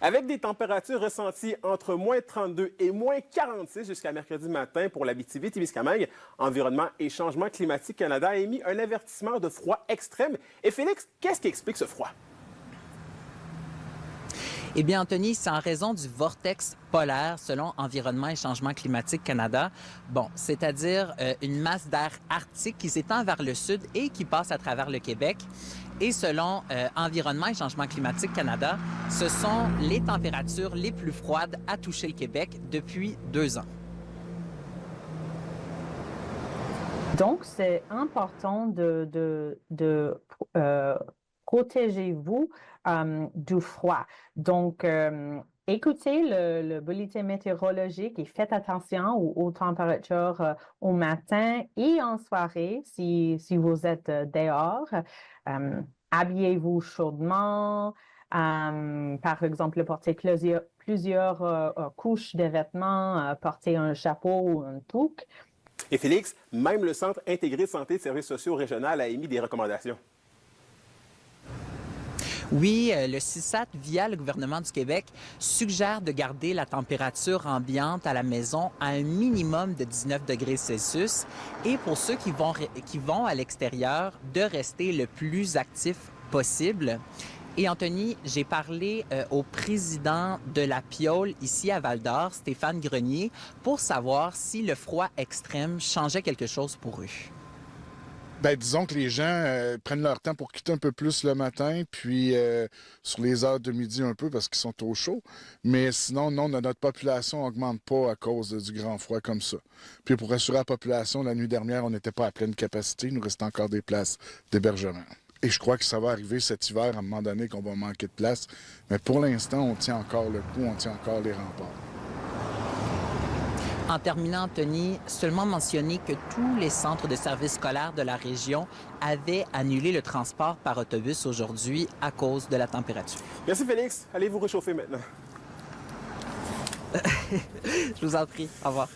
Avec des températures ressenties entre moins 32 et moins 46 jusqu'à mercredi matin pour l'Abitibi-Témiscamingue, Environnement et Changement climatique Canada a émis un avertissement de froid extrême. Et Félix, qu'est-ce qui explique ce froid? Eh bien, Anthony, c'est en raison du vortex polaire, selon Environnement et Changement climatique Canada. Bon, c'est-à-dire une masse d'air arctique qui s'étend vers le sud et qui passe à travers le Québec. Et selon Environnement et Changement climatique Canada, ce sont les températures les plus froides à toucher le Québec depuis 2 ans. Donc, c'est important de protéger-vous du froid. Donc, écoutez le bulletin météorologique et faites attention aux températures au matin et en soirée si vous êtes dehors. Habillez-vous chaudement. Par exemple, portez plusieurs couches de vêtements, portez un chapeau ou un toque. Et Félix, même le Centre intégré de santé et de services sociaux régional a émis des recommandations. Oui, le CISAT, via le gouvernement du Québec, suggère de garder la température ambiante à la maison à un minimum de 19 degrés Celsius et pour ceux qui vont à l'extérieur, de rester le plus actif possible. Et Anthony, j'ai parlé au président de la Piole ici à Val-d'Or, Stéphane Grenier, pour savoir si le froid extrême changeait quelque chose pour eux. Bien, disons que les gens prennent leur temps pour quitter un peu plus le matin, puis sur les heures de midi un peu parce qu'ils sont au chaud. Mais sinon, non, notre population n'augmente pas à cause du grand froid comme ça. Puis pour assurer la population, la nuit dernière, on n'était pas à pleine capacité. Il nous restait encore des places d'hébergement. Et je crois que ça va arriver cet hiver à un moment donné qu'on va manquer de place. Mais pour l'instant, on tient encore le coup, on tient encore les remparts. En terminant, Anthony, seulement mentionner que tous les centres de services scolaires de la région avaient annulé le transport par autobus aujourd'hui à cause de la température. Merci Félix. Allez vous réchauffer maintenant. Je vous en prie. Au revoir.